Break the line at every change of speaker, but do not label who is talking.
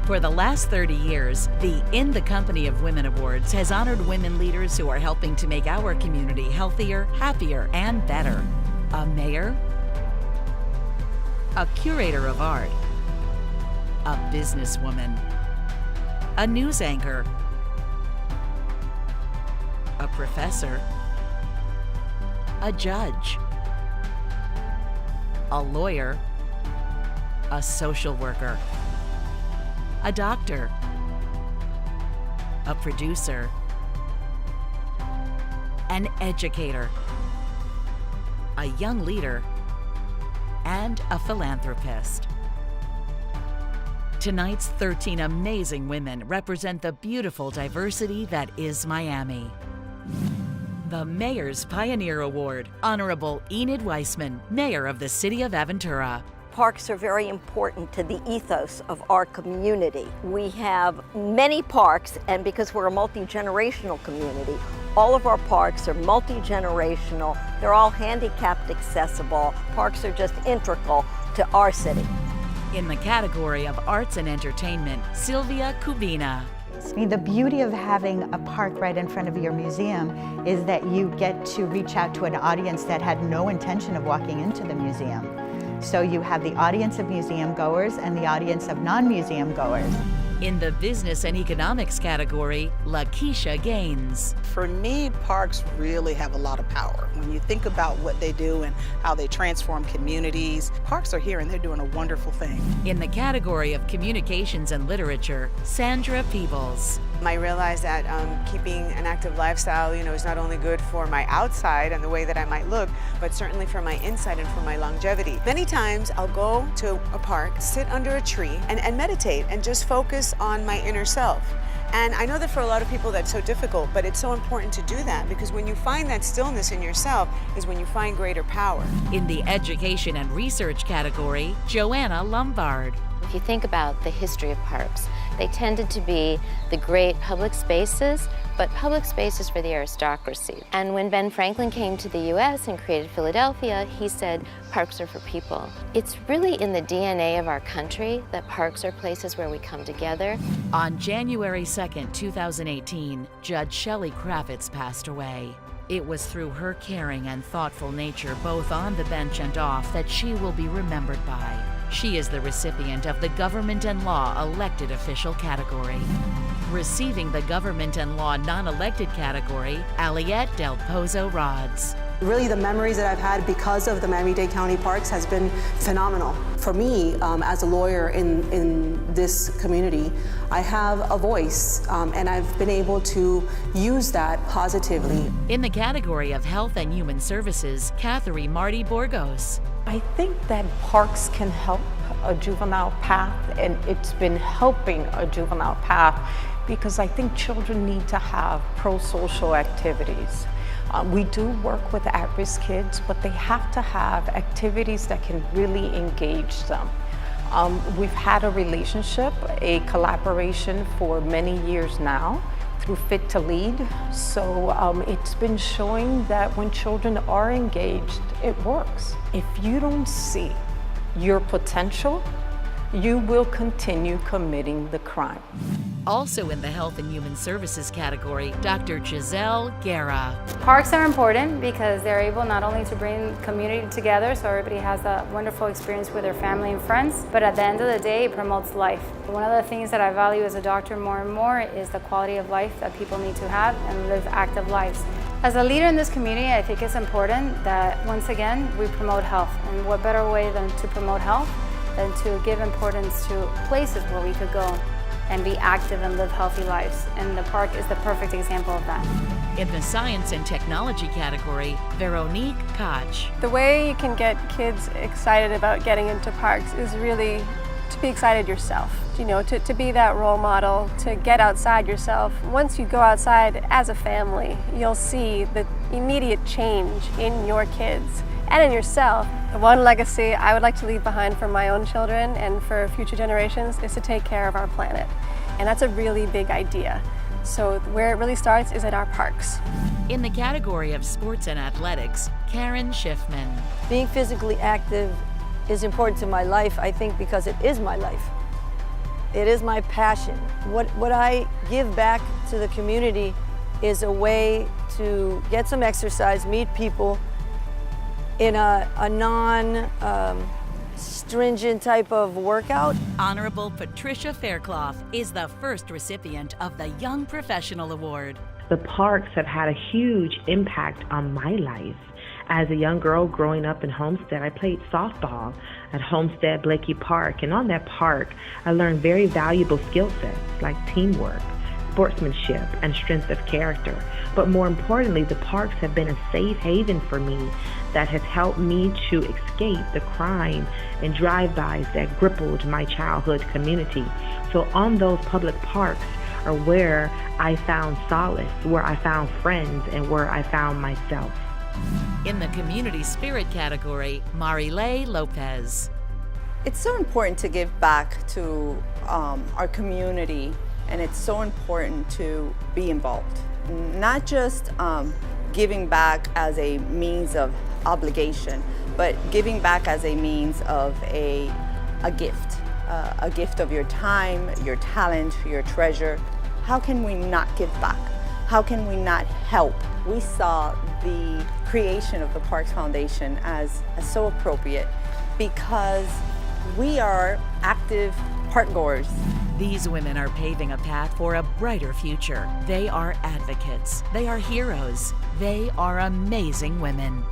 For the last 30 years, the In the Company of Women Awards has honored women leaders who are helping to make our community healthier, happier, and better. A mayor, a curator of art, a businesswoman, a news anchor, a professor, a judge, a lawyer, a social worker, a doctor, a producer, an educator, a young leader, and a philanthropist. Tonight's 13 amazing women represent the beautiful diversity that is Miami. The Mayor's Pioneer Award, Honorable Enid Weissman, Mayor of the City of Aventura.
Parks are very important to the ethos of our community. We have many parks, and because we're a multi-generational community, all of our parks are multi-generational. They're all handicapped accessible. Parks are just integral to our city.
In the category of Arts and Entertainment, Sylvia Kubina.
The beauty of having a park right in front of your museum is that you get to reach out to an audience that had no intention of walking into the museum. So you have the audience of museum goers and the audience of non-museum goers.
In the Business and Economics category, Lakeisha Gaines.
For me, parks really have a lot of power. When you think about what they do and how they transform communities, parks are here and they're doing a wonderful thing.
In the category of Communications and Literature, Sandra Peebles.
I realized that keeping an active lifestyle, is not only good for my outside and the way that I might look, but certainly for my inside and for my longevity. Many times I'll go to a park, sit under a tree, and meditate and just focus on my inner self. And I know that for a lot of people that's so difficult, but it's so important to do that because when you find that stillness in yourself is when you find greater power.
In the Education and Research category, Joanna Lombard.
If you think about the history of parks, they tended to be the great public spaces, but public spaces for the aristocracy. And when Ben Franklin came to the US and created Philadelphia, he said, parks are for people. It's really in the DNA of our country that parks are places where we come together.
On January 2nd, 2018, Judge Shelley Kravitz passed away. It was through her caring and thoughtful nature, both on the bench and off, that she will be remembered by. She is the recipient of the Government and Law Elected Official category. Receiving the Government and Law Non-Elected category, Aliette Del Pozo Rods.
Really, the memories that I've had because of the Miami-Dade County Parks has been phenomenal. For me, as a lawyer in this community, I have a voice, and I've been able to use that positively.
In the category of Health and Human Services, Catherine Marty Borgos.
I think that parks can help a juvenile path, and it's been helping a juvenile path because I think children need to have pro-social activities. We do work with at-risk kids, but they have to have activities that can really engage them. We've had a relationship, a collaboration for many years now through Fit to Lead. So it's been showing that when children are engaged, it works. If you don't see your potential, you will continue committing the crime.
Also in the Health and Human Services category, Dr. Giselle Guerra.
Parks are important because they're able not only to bring community together so everybody has a wonderful experience with their family and friends, but at the end of the day, it promotes life. One of the things that I value as a doctor more and more is the quality of life that people need to have and live active lives. As a leader in this community, I think it's important that, once again, we promote health. And what better way than to promote health than to give importance to places where we could go and be active and live healthy lives. And the park is the perfect example of that.
In the Science and Technology category, Veronique Koch.
The way you can get kids excited about getting into parks is really to be excited yourself. To be that role model, to get outside yourself. Once you go outside as a family, you'll see the immediate change in your kids and in yourself. The one legacy I would like to leave behind for my own children and for future generations is to take care of our planet. And that's a really big idea. So where it really starts is at our parks.
In the category of Sports and Athletics, Karen Schiffman.
Being physically active is important to my life, I think, because it is my life.
It is my passion. What I give back to the community is a way to get some exercise, meet people in a non-stringent type of workout.
Honorable Patricia Faircloth is the first recipient of the Young Professional Award.
The parks have had a huge impact on my life. As a young girl growing up in Homestead, I played softball at Homestead Blakey Park, and on that park, I learned very valuable skill sets like teamwork, sportsmanship, and strength of character. But more importantly, the parks have been a safe haven for me that has helped me to escape the crime and drive-bys that crippled my childhood community. So on those public parks are where I found solace, where I found friends, and where I found myself.
In the Community Spirit category, Marilei Lopez.
It's so important to give back to our community, and it's so important to be involved. Not just giving back as a means of obligation, but giving back as a means of a gift of your time, your talent, your treasure. How can we not give back? How can we not help? We saw the creation of the Parks Foundation as so appropriate because we are active park goers.
These women are paving a path for a brighter future. They are advocates. They are heroes. They are amazing women.